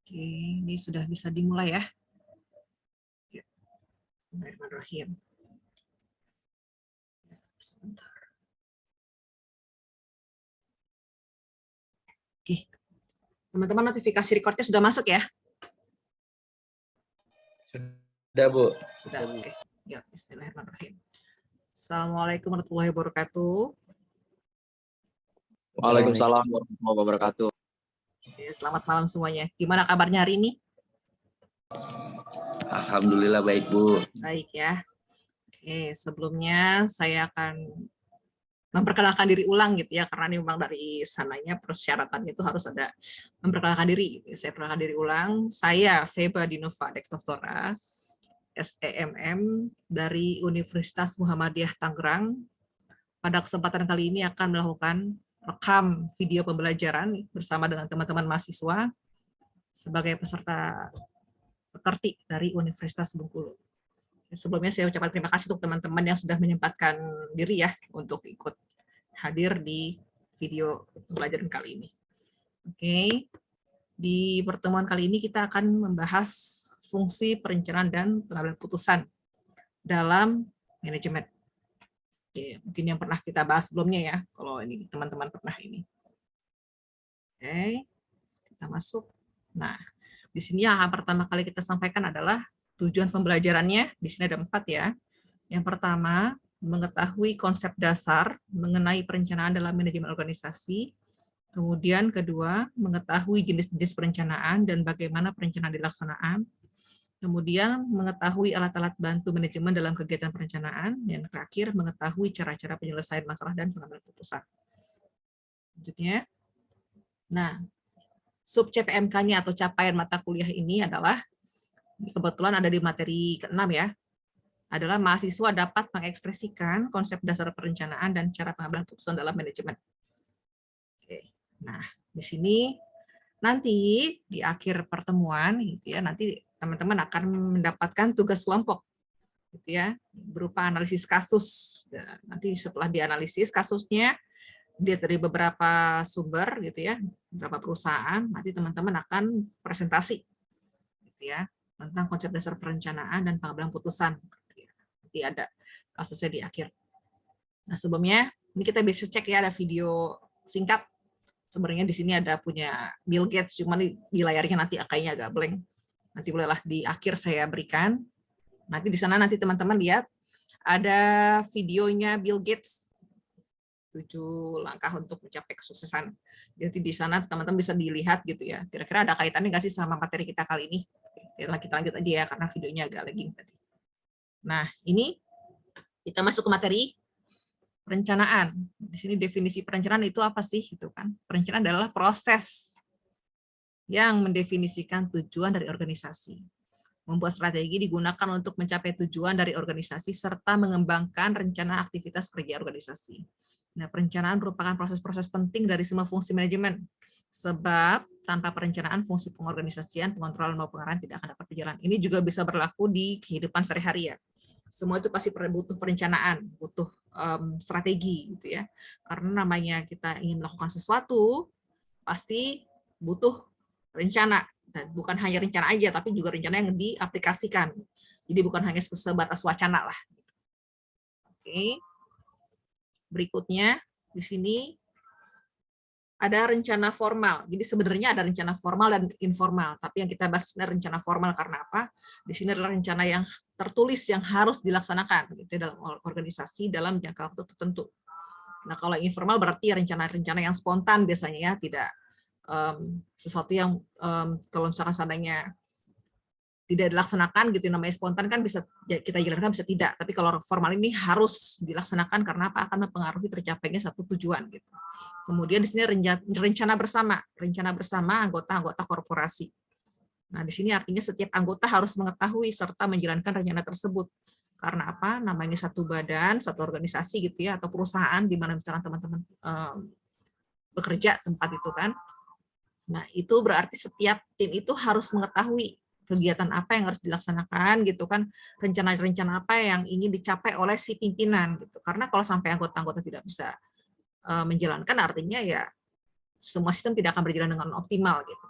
Oke, ini sudah bisa dimulai ya. Bismillahirrahmanirrahim. Sebentar. Oke, teman-teman notifikasi recordnya sudah masuk ya? Sudah, Bu. Sudah, oke. Ya, bismillahirrahmanirrahim. Assalamualaikum warahmatullahi wabarakatuh. Waalaikumsalam warahmatullahi wabarakatuh. Oke, selamat malam semuanya. Gimana kabarnya hari ini? Alhamdulillah baik, Bu. Baik ya. Oke, sebelumnya saya akan memperkenalkan diri ulang gitu ya, karena ini memang dari sananya persyaratannya itu harus ada memperkenalkan diri. Saya perkenalkan diri ulang. Saya Feba Dinova Dexdoktora, SEMM dari Universitas Muhammadiyah Tangerang. Pada kesempatan kali ini akan melakukan rekam video pembelajaran bersama dengan teman-teman mahasiswa sebagai peserta pekerti dari Universitas Bengkulu. Sebelumnya saya ucapkan terima kasih untuk teman-teman yang sudah menyempatkan diri ya untuk ikut hadir di video pembelajaran kali ini. Oke, di pertemuan kali ini kita akan membahas fungsi perencanaan dan pengambilan putusan dalam manajemen. Oke, mungkin yang pernah kita bahas sebelumnya ya, kalau ini teman-teman pernah ini. Oke, kita masuk. Nah, di sini yang pertama kali kita sampaikan adalah tujuan pembelajarannya. Di sini ada 4 ya. Yang pertama, mengetahui konsep dasar mengenai perencanaan dalam manajemen organisasi. Kemudian kedua, mengetahui jenis-jenis perencanaan dan bagaimana perencanaan dilaksanakan. Kemudian mengetahui alat-alat bantu manajemen dalam kegiatan perencanaan. Dan terakhir, mengetahui cara-cara penyelesaian masalah dan pengambilan keputusan. Selanjutnya, nah, sub CPMK-nya atau capaian mata kuliah ini adalah, kebetulan ada di materi ke-6 ya, adalah mahasiswa dapat mengekspresikan konsep dasar perencanaan dan cara pengambilan keputusan dalam manajemen. Oke. Nah, di sini nanti di akhir pertemuan gitu ya, nanti teman-teman akan mendapatkan tugas kelompok gitu ya, berupa analisis kasus. Dan nanti setelah dianalisis kasusnya dia dari beberapa sumber gitu ya, beberapa perusahaan, nanti teman-teman akan presentasi gitu ya tentang konsep dasar perencanaan dan pengambilan putusan. Nanti ada kasusnya di akhir. Nah, sebelumnya ini kita bisa cek ya, ada video singkat. Sebenarnya di sini ada punya Bill Gates, cuma di layarnya nanti kayaknya agak blank. Nanti bolehlah di akhir saya berikan. Nanti di sana nanti teman-teman lihat ada videonya Bill Gates, 7 langkah untuk mencapai kesuksesan. Jadi di sana teman-teman bisa dilihat gitu ya. Kira-kira ada kaitannya nggak sih sama materi kita kali ini? Kita lanjut aja ya, karena videonya agak lagging tadi. Nah, ini kita masuk ke materi perencanaan. Di sini definisi perencanaan itu apa sih? Gitu kan. Perencanaan adalah proses yang mendefinisikan tujuan dari organisasi. Membuat strategi digunakan untuk mencapai tujuan dari organisasi serta mengembangkan rencana aktivitas kerja organisasi. Nah, perencanaan merupakan proses-proses penting dari semua fungsi manajemen. Sebab tanpa perencanaan, fungsi pengorganisasian, pengontrolan maupun pengarahan tidak akan dapat berjalan. Ini juga bisa berlaku di kehidupan sehari-hari ya. Semua itu pasti butuh perencanaan, butuh strategi gitu ya. Karena namanya kita ingin melakukan sesuatu, pasti butuh rencana. Dan bukan hanya rencana aja, tapi juga rencana yang diaplikasikan. Jadi bukan hanya sebatas wacana lah. Oke. Berikutnya di sini ada rencana formal. Jadi sebenarnya ada rencana formal dan informal, tapi yang kita bahas adalah rencana formal karena apa? Di sini adalah rencana yang tertulis yang harus dilaksanakan gitu dalam organisasi dalam jangka waktu tertentu. Nah, kalau informal berarti rencana-rencana yang spontan biasanya ya, tidak sesuatu yang kalau misalkan seandainya tidak dilaksanakan gitu, namanya spontan kan bisa kita jalankan, bisa tidak. Tapi kalau formal ini harus dilaksanakan karena apa? Akan mempengaruhi tercapainya satu tujuan gitu. Kemudian di sini rencana bersama anggota-anggota korporasi. Nah, di sini artinya setiap anggota harus mengetahui serta menjalankan rencana tersebut. Karena apa? Namanya satu badan, satu organisasi gitu ya, atau perusahaan di mana misalkan teman-teman bekerja tempat itu kan. Nah, itu berarti setiap tim itu harus mengetahui kegiatan apa yang harus dilaksanakan gitu kan, rencana-rencana apa yang ingin dicapai oleh si pimpinan gitu. Karena kalau sampai anggota-anggota tidak bisa menjalankan, artinya ya semua sistem tidak akan berjalan dengan optimal gitu.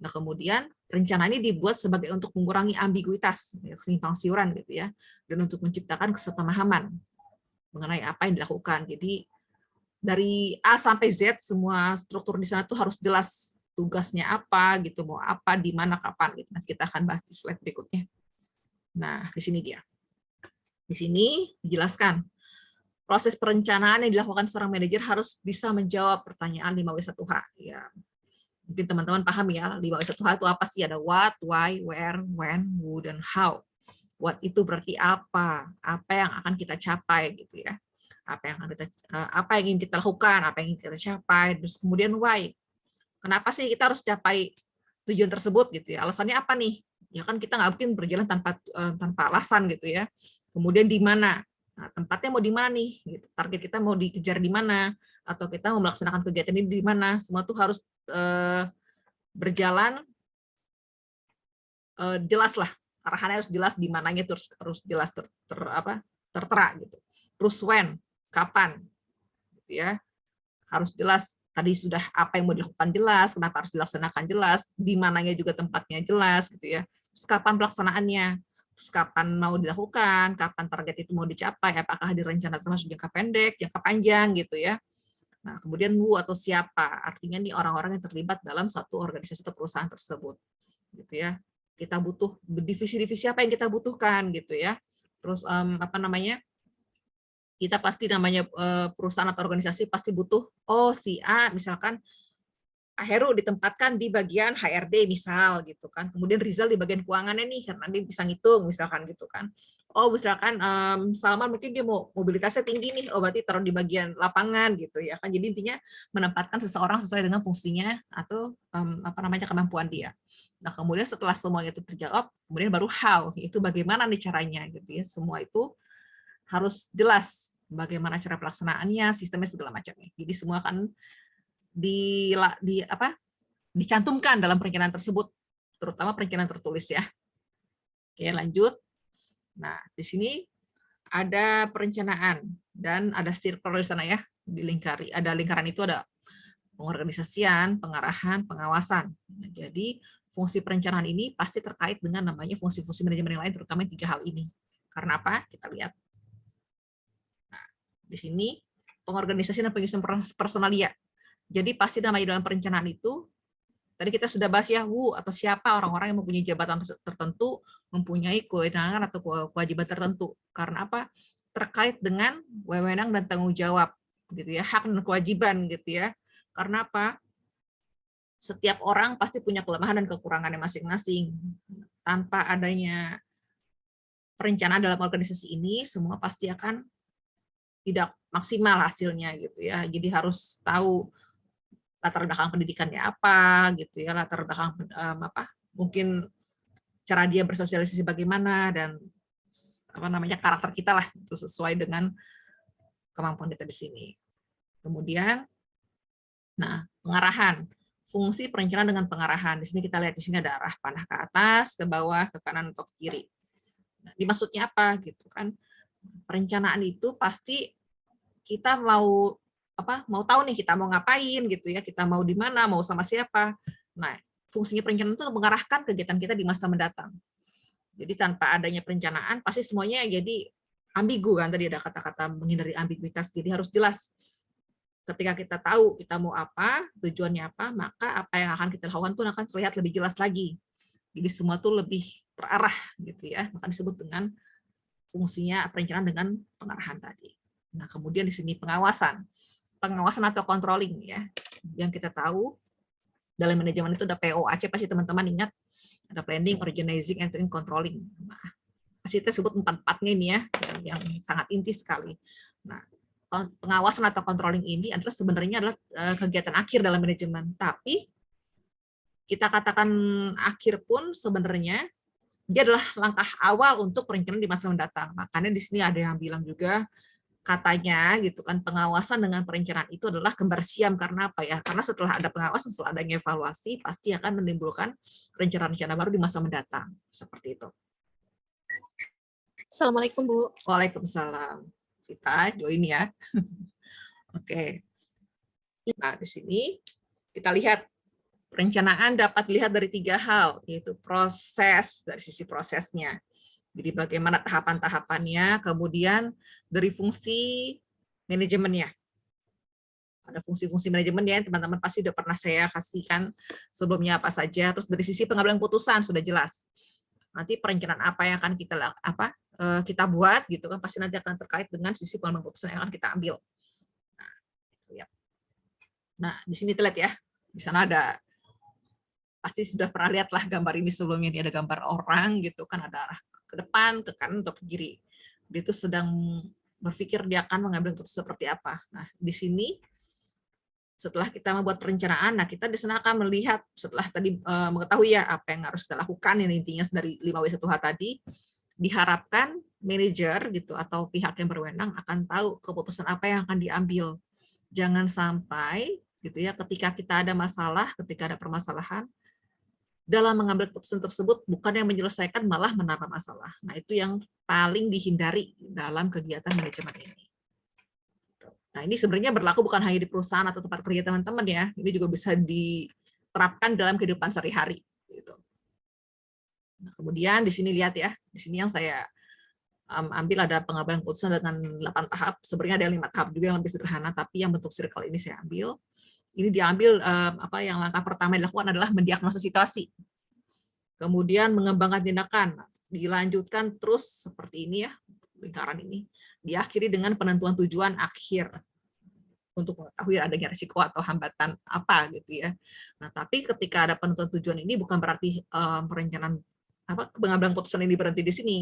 Nah, kemudian rencana ini dibuat sebagai untuk mengurangi ambiguitas, kesimpang siuran gitu ya, dan untuk menciptakan kesepemahaman mengenai apa yang dilakukan. Jadi dari A sampai Z semua struktur di sana tuh harus jelas tugasnya apa gitu, mau apa, di mana, kapan gitu. Nanti kita akan bahas di slide berikutnya. Nah, di sini dia. Di sini dijelaskan proses perencanaan yang dilakukan seorang manajer harus bisa menjawab pertanyaan 5W1H. Ya, mungkin teman-teman paham ya, 5W1H itu apa sih? Ada what, why, where, when, who, dan how. What itu berarti apa yang akan kita capai gitu ya. Apa yang ingin kita lakukan, apa yang ingin kita capai, terus kemudian why. Kenapa sih kita harus capai tujuan tersebut gitu ya? Alasannya apa nih? Ya kan kita nggak mungkin berjalan tanpa alasan gitu ya. Kemudian di mana? Nah, tempatnya mau di mana nih? Gitu. Target kita mau dikejar di mana? Atau kita mau melaksanakan kegiatan ini di mana? Semua tuh harus berjalan jelas lah. Arahannya harus jelas, di mananya harus jelas tertera gitu. Terus when, kapan, gitu ya. Harus jelas. Tadi sudah apa yang mau dilakukan jelas, kenapa harus dilaksanakan jelas, di mananya juga tempatnya jelas gitu ya. Terus kapan pelaksanaannya? Terus kapan mau dilakukan, kapan target itu mau dicapai, apakah direncana termasuk jangka pendek, jangka panjang gitu ya. Nah, kemudian who atau siapa, artinya nih orang-orang yang terlibat dalam satu organisasi atau perusahaan tersebut. Gitu ya. Kita butuh divisi-divisi apa yang kita butuhkan gitu ya. Terus kita pasti namanya perusahaan atau organisasi pasti butuh, si A misalkan Heru ditempatkan di bagian HRD misal gitu kan. Kemudian Rizal di bagian keuangannya nih karena dia bisa ngitung misalkan gitu kan. Misalkan Salman mungkin dia mau mobilitasnya tinggi nih. Berarti taruh di bagian lapangan gitu ya kan. Jadi intinya menempatkan seseorang sesuai dengan fungsinya atau kemampuan dia. Nah, kemudian setelah semuanya itu terjawab, kemudian baru how, itu bagaimana nih caranya gitu ya. Semua itu harus jelas bagaimana cara pelaksanaannya, sistemnya segala macamnya. Jadi semua kan dicantumkan dalam perencanaan tersebut, terutama perencanaan tertulis ya. Oke, lanjut. Nah, di sini ada perencanaan dan ada circle di sana ya, dilingkari. Ada lingkaran itu ada pengorganisasian, pengarahan, pengawasan. Nah, jadi fungsi perencanaan ini pasti terkait dengan namanya fungsi-fungsi manajemen yang lain, terutama 3 hal ini. Karena apa? Kita lihat. Nah, di sini pengorganisasian dan penyusunan personalia. Jadi pasti namanya dalam perencanaan itu, tadi kita sudah bahas ya, who atau siapa orang-orang yang mempunyai jabatan tertentu, mempunyai kewenangan atau kewajiban tertentu. Karena apa? Terkait dengan wewenang dan tanggung jawab, gitu ya, hak dan kewajiban, gitu ya. Karena apa? Setiap orang pasti punya kelemahan dan kekurangannya masing-masing. Tanpa adanya perencanaan dalam organisasi ini, semua pasti akan tidak maksimal hasilnya, gitu ya. Jadi harus tahu latar belakang pendidikannya apa gitu ya, latar belakang mungkin cara dia bersosialisasi bagaimana, dan karakter kita lah itu sesuai dengan kemampuan kita di sini. Kemudian pengarahan, fungsi perencanaan dengan pengarahan. Di sini kita lihat, di sini ada arah panah ke atas, ke bawah, ke kanan atau ke kiri. Nah, dimaksudnya apa gitu kan? Perencanaan itu pasti kita mau tahu nih kita mau ngapain gitu ya, kita mau di mana, mau sama siapa. Nah, fungsinya perencanaan itu mengarahkan kegiatan kita di masa mendatang. Jadi tanpa adanya perencanaan pasti semuanya jadi ambigu kan, tadi ada kata-kata menghindari ambiguitas. Jadi harus jelas. Ketika kita tahu kita mau apa, tujuannya apa, maka apa yang akan kita lakukan pun akan terlihat lebih jelas lagi. Jadi semua tuh lebih terarah gitu ya. Maka disebut dengan fungsinya perencanaan dengan pengarahan tadi. Nah, kemudian di sini pengawasan atau controlling ya. Yang kita tahu dalam manajemen itu ada POAC, pasti teman-teman ingat, ada planning, organizing, and controlling. Nah, pasti kita sebut 4-4-nya ini ya, yang sangat inti sekali. Nah, pengawasan atau controlling ini adalah sebenarnya adalah kegiatan akhir dalam manajemen, tapi kita katakan akhir pun sebenarnya dia adalah langkah awal untuk perencanaan di masa mendatang. Makanya di sini ada yang bilang juga, katanya gitu kan, pengawasan dengan perencanaan itu adalah kembar siam. Karena apa ya? Karena setelah ada pengawasan, setelah adanya evaluasi, pasti akan menimbulkan rencana-rencana baru di masa mendatang. Seperti itu. Assalamualaikum, Bu. Waalaikumsalam. Kita join ya. Oke. Nah, di sini kita lihat Perencanaan dapat dilihat dari 3 hal, yaitu proses, dari sisi prosesnya. Jadi bagaimana tahapan-tahapannya, kemudian dari fungsi manajemennya. Ada fungsi-fungsi manajemen ya, teman-teman pasti sudah pernah saya kasihkan sebelumnya apa saja. Terus dari sisi pengambilan putusan sudah jelas. Nanti perencanaan apa yang akan kita buat gitu kan, pasti nanti akan terkait dengan sisi pengambilan putusan yang akan kita ambil. Nah, itu ya. Nah, di sini kita lihat ya. Di sana ada, pasti sudah pernah lihat lah gambar ini sebelumnya. Ini ada gambar orang gitu kan, ada arah ke depan, ke kanan, atau ke kiri. Dia itu sedang berpikir dia akan mengambil keputusan seperti apa. Nah, di sini setelah kita membuat perencanaan, nah kita di sana akan melihat setelah tadi mengetahui ya apa yang harus kita lakukan, yang intinya dari 5W1H tadi, diharapkan manajer gitu atau pihak yang berwenang akan tahu keputusan apa yang akan diambil. Jangan sampai gitu ya, ketika kita ada masalah, ketika ada permasalahan, dalam mengambil keputusan tersebut bukan yang menyelesaikan, malah menambah masalah. Nah, itu yang paling dihindari dalam kegiatan manajemen ini. Nah, ini sebenarnya berlaku bukan hanya di perusahaan atau tempat kerja teman-teman ya. Ini juga bisa diterapkan dalam kehidupan sehari-hari. Gitu. Nah, kemudian di sini lihat ya, di sini yang saya ambil ada pengambilan keputusan dengan 8 tahap. Sebenarnya ada 5 tahap juga yang lebih sederhana, tapi yang bentuk circle ini saya ambil. Ini diambil yang langkah pertama yang dilakukan adalah mendiagnosis situasi. Kemudian mengembangkan tindakan, dilanjutkan terus seperti ini ya, lingkaran ini. Diakhiri dengan penentuan tujuan akhir untuk mengetahui adanya risiko atau hambatan apa gitu ya. Nah, tapi ketika ada penentuan tujuan ini bukan berarti perencanaan pengambilan keputusan ini berhenti di sini.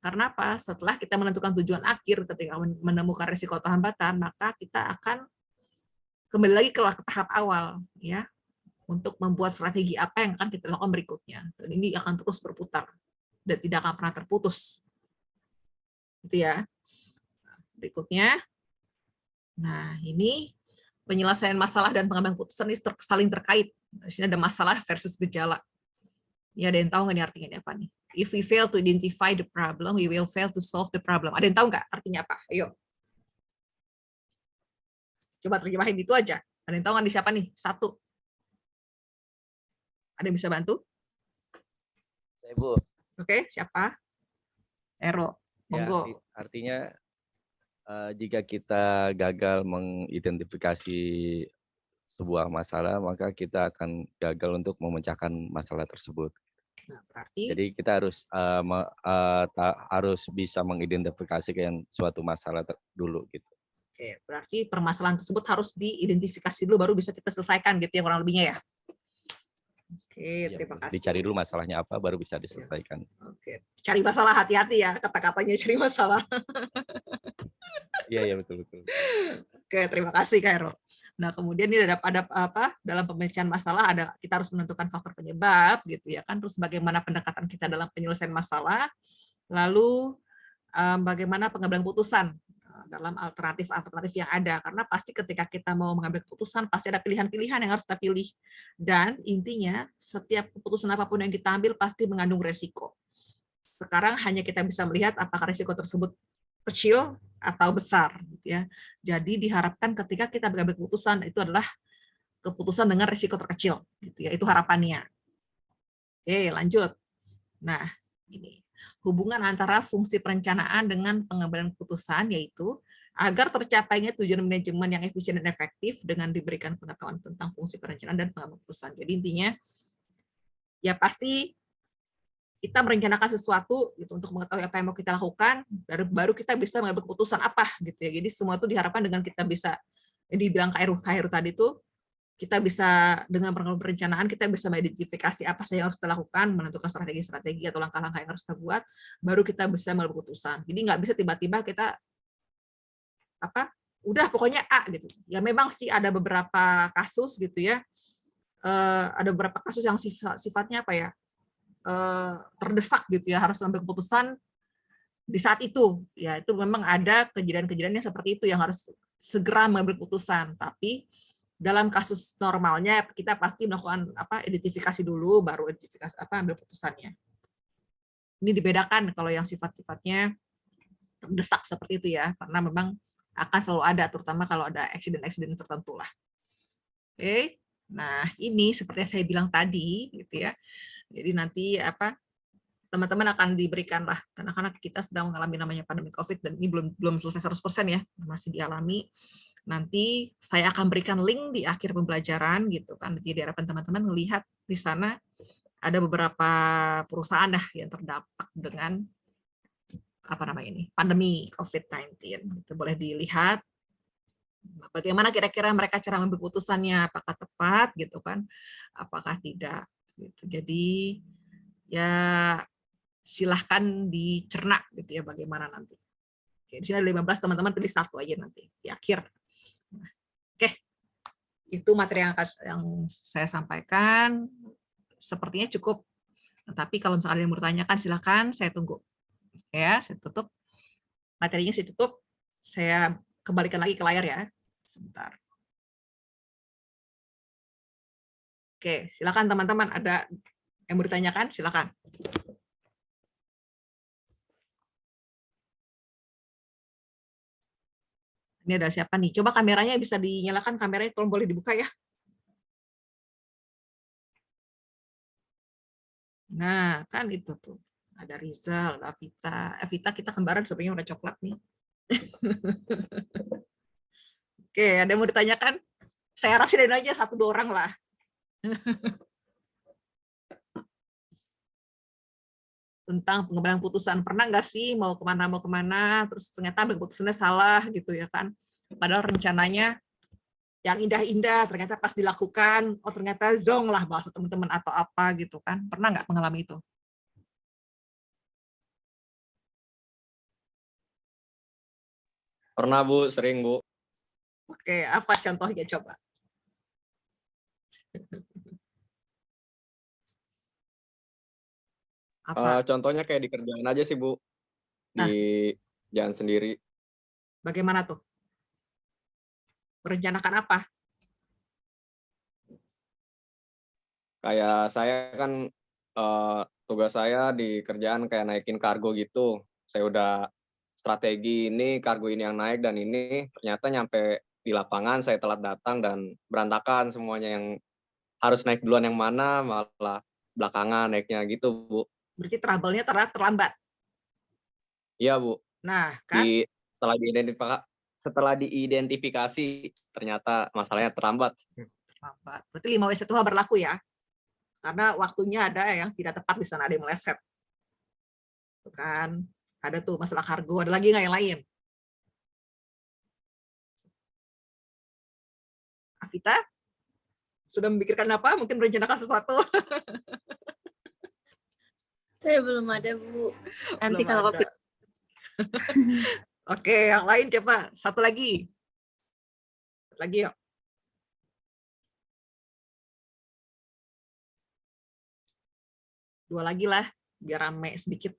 Karena apa? Setelah kita menentukan tujuan akhir, ketika menemukan risiko atau hambatan, maka kita akan kembali lagi ke tahap awal ya, untuk membuat strategi apa yang akan kita lakukan berikutnya. Dan ini akan terus berputar dan tidak akan pernah terputus. Gitu ya. Berikutnya, nah ini penyelesaian masalah dan pengambilan keputusan ini saling terkait. Di sini ada masalah versus gejala. Ya, ada yang tahu nggak ini artinya apa nih? If we fail to identify the problem, we will fail to solve the problem. Ada yang tahu nggak artinya apa? Ayo. Coba terjemahin itu aja. Ada yang tahu nggak di siapa nih? Satu. Ada yang bisa bantu? Saya, Bu. Oke, siapa? Ero. Ya, Monggo. artinya jika kita gagal mengidentifikasi sebuah masalah, maka kita akan gagal untuk memecahkan masalah tersebut. Nah, berarti Jadi kita harus bisa mengidentifikasikan suatu masalah dulu gitu. oke, berarti permasalahan tersebut harus diidentifikasi dulu baru bisa kita selesaikan gitu ya kurang lebihnya ya. Oke, Ya, terima kasih. dicari dulu masalahnya apa, baru bisa diselesaikan. Oke, cari masalah, hati-hati ya kata-katanya, cari masalah. Iya, betul. Oke, terima kasih Kak Ero. Nah, kemudian ini ada apa dalam pemecahan masalah ada kita harus menentukan faktor penyebab gitu ya kan, terus bagaimana pendekatan kita dalam penyelesaian masalah, lalu bagaimana pengambilan keputusan dalam alternatif yang ada, karena pasti ketika kita mau mengambil keputusan pasti ada pilihan-pilihan yang harus kita pilih, dan intinya setiap keputusan apapun yang kita ambil pasti mengandung resiko. Sekarang hanya kita bisa melihat apakah resiko tersebut kecil atau besar gitu ya. Jadi diharapkan ketika kita mengambil keputusan itu adalah keputusan dengan risiko terkecil gitu ya. Itu harapannya. Oke, lanjut. Nah, ini hubungan antara fungsi perencanaan dengan pengambilan keputusan, yaitu agar tercapainya tujuan manajemen yang efisien dan efektif dengan diberikan pengetahuan tentang fungsi perencanaan dan pengambilan keputusan. Jadi intinya ya pasti kita merencanakan sesuatu gitu untuk mengetahui apa yang mau kita lakukan, baru kita bisa mengambil keputusan apa gitu ya. Jadi semua itu diharapkan dengan kita bisa, dibilang Kak Heru tadi itu, kita bisa dengan perencanaan kita bisa mengidentifikasi apa saja yang harus kita lakukan, menentukan strategi-strategi atau langkah-langkah yang harus kita buat, baru kita bisa mengambil keputusan. Jadi nggak bisa tiba-tiba kita udah pokoknya A gitu. Ya memang sih ada beberapa kasus gitu ya, ada beberapa kasus yang sifatnya apa ya, terdesak gitu ya, harus mengambil keputusan di saat itu. Ya itu memang ada kejadian-kejadiannya seperti itu yang harus segera mengambil keputusan. Tapi dalam kasus normalnya kita pasti melakukan identifikasi dulu, baru ambil keputusannya. Ini dibedakan kalau yang sifat-sifatnya terdesak seperti itu ya, karena memang akan selalu ada, terutama kalau ada accident tertentu lah. Oke. Nah, ini seperti yang saya bilang tadi, gitu ya. Jadi nanti teman-teman akan diberikan lah, karena kita sedang mengalami namanya pandemi COVID dan ini belum selesai 100% ya, masih dialami. Nanti saya akan berikan link di akhir pembelajaran gitu kan. Jadi diharapkan teman-teman melihat di sana ada beberapa perusahaan yang terdampak dengan pandemi COVID-19. Itu boleh dilihat bagaimana kira-kira mereka cara mengambil putusannya, apakah tepat gitu kan, apakah tidak gitu. Jadi ya silahkan dicerna gitu ya bagaimana nanti. Oke, di sini ada 15, teman-teman pilih satu aja nanti di akhir. Oke, itu materi yang saya sampaikan. Sepertinya cukup. Tapi kalau misalnya ada yang mau bertanyakan, silahkan, saya tunggu. Ya, saya tutup. Materinya saya tutup. Saya kembalikan lagi ke layar ya. Sebentar. Oke, silakan teman-teman. Ada yang mau ditanyakan? Silakan. Ini ada siapa nih? Coba kameranya bisa dinyalakan, kameranya tolong boleh dibuka ya. Nah, kan itu tuh. Ada Rizal, ada Evita. Evita kita kembaran sebenarnya udah coklat nih. Oke, ada yang mau ditanyakan? Saya harap sih aja 1-2 orang lah. Tentang pengembangan putusan. Pernah nggak sih mau kemana, terus ternyata putusannya salah gitu ya kan. Padahal rencananya yang indah-indah, ternyata pas dilakukan, oh ternyata zong lah bahasa teman-teman atau apa gitu kan. Pernah nggak mengalami itu? Pernah Bu, sering Bu. Oke, apa contohnya coba? Apa? Contohnya kayak di kerjaan aja sih Bu, di Nah, jalan sendiri. bagaimana tuh? Merencanakan apa? Kayak saya kan tugas saya di kerjaan kayak naikin kargo gitu. Saya udah strategi ini, kargo ini yang naik dan ini ternyata nyampe di lapangan saya telat datang dan berantakan semuanya, yang harus naik duluan yang mana malah belakangan naiknya gitu Bu. Berarti trouble-nya terlambat. Iya Bu. Nah, kan? Setelah diidentifikasi ternyata masalahnya terlambat. Terlambat. Berarti 5W1H berlaku ya? Karena waktunya ada yang tidak tepat di sana, ada yang meleset. Tuh kan? Ada tuh masalah kargo, ada lagi nggak yang lain? Avita? Sudah memikirkan apa? Mungkin merencanakan sesuatu? Saya belum ada, Bu. Nanti Belum kalau ada. Oke, yang lain coba. Satu lagi. Lagi yuk. Dua lagi lah, biar rame sedikit.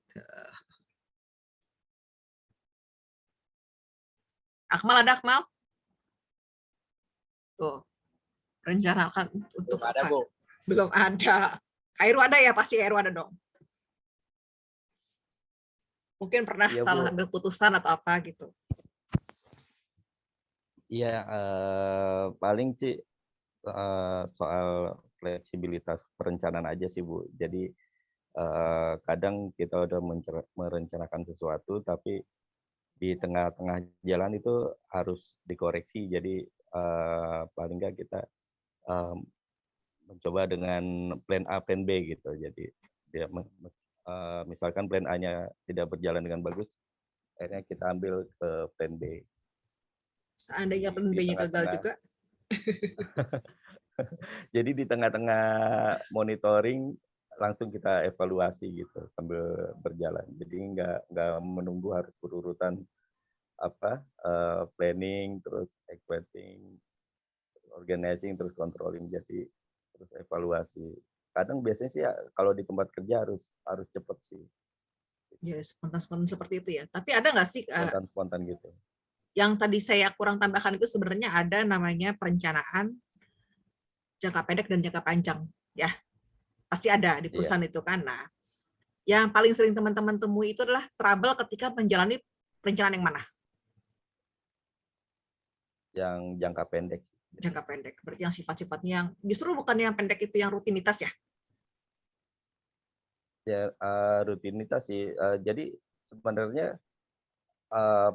Akmal ada, Akmal? Tuh, rencanakan untuk Belum ada, apa? Bu. Belum ada. Kairu ada ya? Pasti Kairu ada dong. Mungkin pernah Iya, salah Bu. ambil putusan atau apa gitu. Iya, paling sih soal fleksibilitas perencanaan aja sih Bu. Jadi kadang kita udah merencanakan sesuatu, tapi di tengah-tengah jalan itu harus dikoreksi. Jadi paling nggak kita mencoba dengan plan A, plan B gitu. Jadi dia misalkan plan A-nya tidak berjalan dengan bagus, akhirnya kita ambil ke plan B. Seandainya plan B-nya gagal juga. Jadi di tengah-tengah monitoring langsung kita evaluasi gitu sambil berjalan. Jadi nggak menunggu harus berurutan planning, terus equating, organizing, terus controlling. Jadi terus evaluasi. Kadang biasanya sih ya, kalau di tempat kerja harus cepet sih. Ya, spontan-spontan seperti itu ya. Tapi ada nggak sih Spontan gitu. yang tadi saya kurang tambahkan itu sebenarnya ada namanya perencanaan jangka pendek dan jangka panjang ya. Pasti ada di perusahaan itu kan. Nah, yang paling sering teman-teman temui itu adalah trouble ketika menjalani perencanaan yang mana? yang jangka pendek. Jangka pendek. Berarti yang sifat-sifatnya yang justru bukan yang pendek itu yang rutinitas ya? Ya, rutinitas sih. Jadi sebenarnya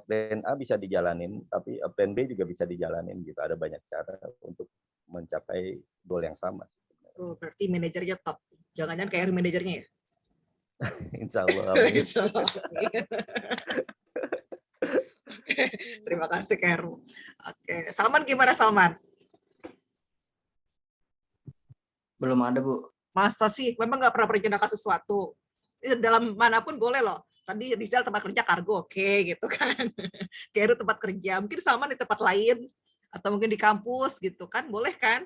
plan A bisa dijalanin, tapi plan B juga bisa dijalanin gitu. Ada banyak cara untuk mencapai goal yang sama. Oh, berarti manajernya top. Jangan-jangan kayak manajernya ya? Insya Allah. Amin. Insya Allah. Terima kasih Kak Heru. Oke, Salman gimana Salman? Belum ada, Bu. Masa sih? Memang nggak pernah merencanakan sesuatu? Dalam manapun boleh loh. Tadi Rizal tempat kerja kargo, oke gitu kan. Kak Heru tempat kerja. Mungkin Salman di tempat lain. Atau mungkin di kampus gitu kan. Boleh kan?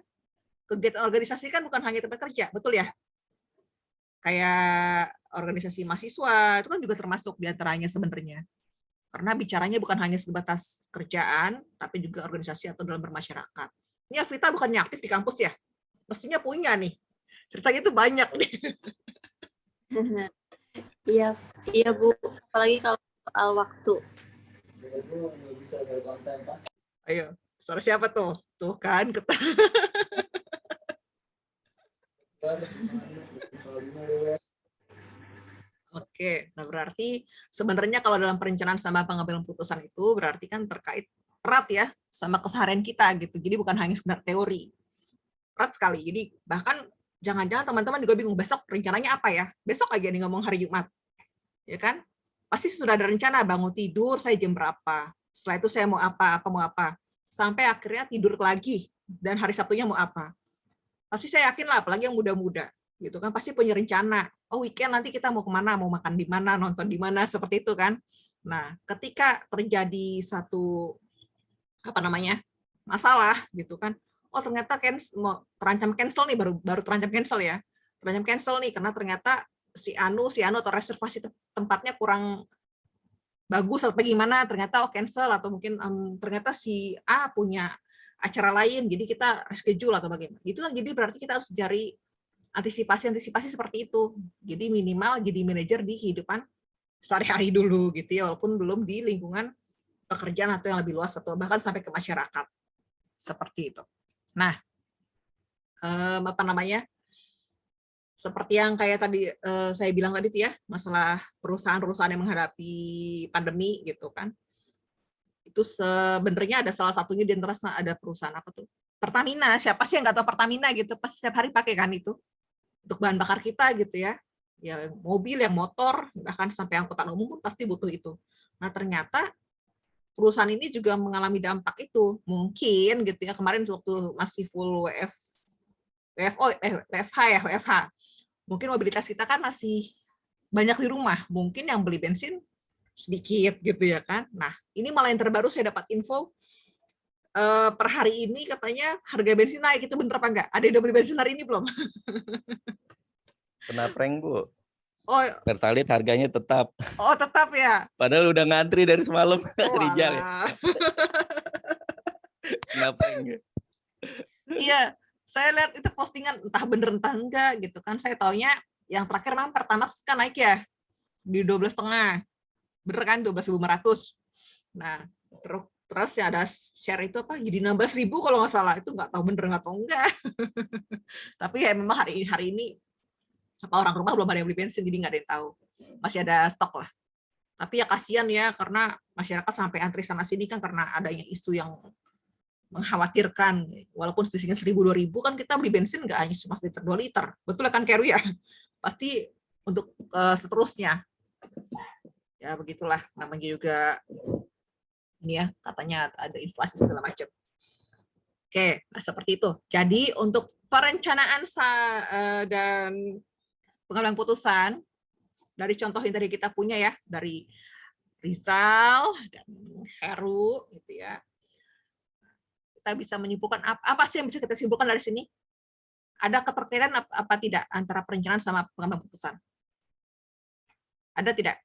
Kegiatan organisasi kan bukan hanya tempat kerja, betul ya? Kayak organisasi mahasiswa, itu kan juga termasuk diantaranya sebenarnya. Karena bicaranya bukan hanya sebatas kerjaan, tapi juga organisasi atau dalam bermasyarakat. Ini Afita bukannya aktif di kampus ya? Mestinya punya nih. Ceritanya itu banyak nih. Iya, iya Bu. Apalagi kalau soal waktu. Ayo, suara siapa tuh? Tuh kan, Oke, nah berarti sebenarnya kalau dalam perencanaan sama pengambilan putusan itu berarti kan terkait erat ya sama keseharian kita gitu. Jadi bukan hanya sekedar teori. Erat sekali. Jadi bahkan jangan-jangan teman-teman juga bingung besok rencananya apa ya? Besok aja nih ngomong hari Jumat. Ya kan? Pasti sudah ada rencana bangun tidur saya jam berapa. Setelah itu saya mau mau apa. Sampai akhirnya tidur lagi dan hari Sabtunya mau apa. Pasti saya yakin lah apalagi yang muda-muda gitu kan pasti punya rencana. Oh weekend nanti kita mau kemana, mau makan di mana, nonton di mana, seperti itu kan. Nah, ketika terjadi satu masalah gitu kan, oh ternyata terancam cancel nih, baru terancam cancel ya, terancam cancel nih karena ternyata si anu atau reservasi tempatnya kurang bagus atau gimana, ternyata cancel atau mungkin ternyata si A punya acara lain, jadi kita reschedule atau bagaimana. Itu kan jadi berarti kita harus cari antisipasi seperti itu. Jadi minimal jadi manajer di kehidupan sehari-hari dulu gitu ya, walaupun belum di lingkungan pekerjaan atau yang lebih luas atau bahkan sampai ke masyarakat. Seperti itu. Nah, seperti yang kayak tadi saya bilang tadi tuh ya, masalah perusahaan-perusahaan yang menghadapi pandemi gitu kan. Itu sebenarnya ada salah satunya di antara ada perusahaan apa tuh? Pertamina. Siapa sih yang nggak tahu Pertamina gitu? Pasti setiap hari pakai kan itu. Untuk bahan bakar kita gitu ya. Ya mobil, yang motor, bahkan sampai angkutan umum pun pasti butuh itu. Nah, ternyata perusahaan ini juga mengalami dampak itu. Mungkin gitu ya, kemarin waktu masih full WFH. Mungkin mobilitas kita kan masih banyak di rumah. Mungkin yang beli bensin sedikit gitu ya kan. Nah, ini malah yang terbaru saya dapat info per hari ini katanya harga bensin naik. Itu bener apa enggak? Ada yang udah beli bensin hari ini belum? Kena prank, Bu. Oh, Pertalite harganya tetap. oh tetap ya. Padahal udah ngantri dari semalam. Oh, Rijal ya. Kena prank. Iya, saya lihat itu postingan entah bener entah enggak gitu kan. Saya taunya yang terakhir memang Pertamax kan naik ya di 12,5. Bener kan 12.500. Nah, terus ya ada share itu apa jadi 16.000 kalau nggak salah. Itu nggak tahu bener nggak tahu enggak. Tapi ya memang hari ini apa orang rumah belum ada yang beli bensin jadi nggak ada yang tahu. Masih ada stok lah. Tapi ya kasihan ya karena masyarakat sampai antri sana sini kan karena adanya isu yang mengkhawatirkan. Walaupun selisihnya 1.000-2.000 kan kita beli bensin nggak hanya cuma liter 2 liter. Betul kan Keru ya? Pasti untuk seterusnya. Ya begitulah namanya juga ini ya katanya ada inflasi segala macam. Oke, nah seperti itu. Jadi untuk perencanaan dan pengambilan putusan dari contoh yang tadi kita punya ya dari Rizal dan Heru gitu ya. Kita bisa menyimpulkan apa sih yang bisa kita simpulkan dari sini? Ada keterkaitan apa tidak antara perencanaan sama pengambilan putusan? Ada tidak?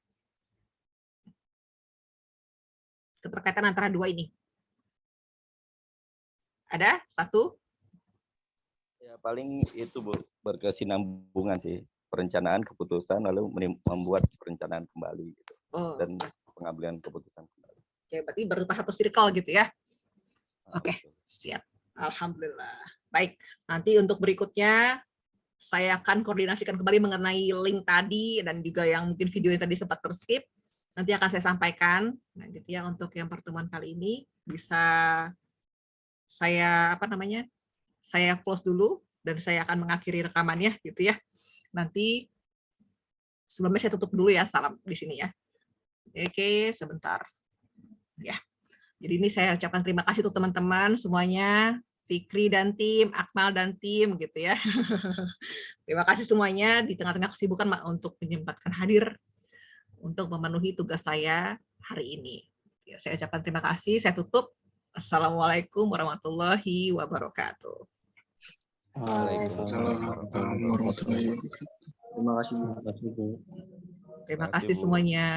Keterkaitan antara dua ini? Ada? Satu? Ya paling itu, Bu, berkesinambungan sih. Perencanaan keputusan lalu membuat perencanaan kembali gitu. Oh. Dan pengambilan keputusan kembali. Oke, berarti berupa satu circle gitu ya. Oke, siap. Alhamdulillah. Baik, nanti untuk berikutnya saya akan koordinasikan kembali mengenai link tadi dan juga yang mungkin video yang tadi sempat terskip. Nanti akan saya sampaikan. Nah, gitu ya, untuk yang pertemuan kali ini bisa saya saya close dulu dan saya akan mengakhiri rekamannya gitu ya. Nanti sebelumnya saya tutup dulu ya, salam di sini ya. Oke, sebentar. Ya. Jadi ini saya ucapkan terima kasih untuk teman-teman semuanya, Fikri dan tim, Akmal dan tim gitu ya. Terima kasih semuanya di tengah-tengah kesibukan untuk menyempatkan hadir untuk memenuhi tugas saya hari ini. Ya, saya ucapkan terima kasih, saya tutup. Assalamualaikum warahmatullahi wabarakatuh. Waalaikumsalam warahmatullahi wabarakatuh. Terima kasih Bu. Terima kasih semuanya.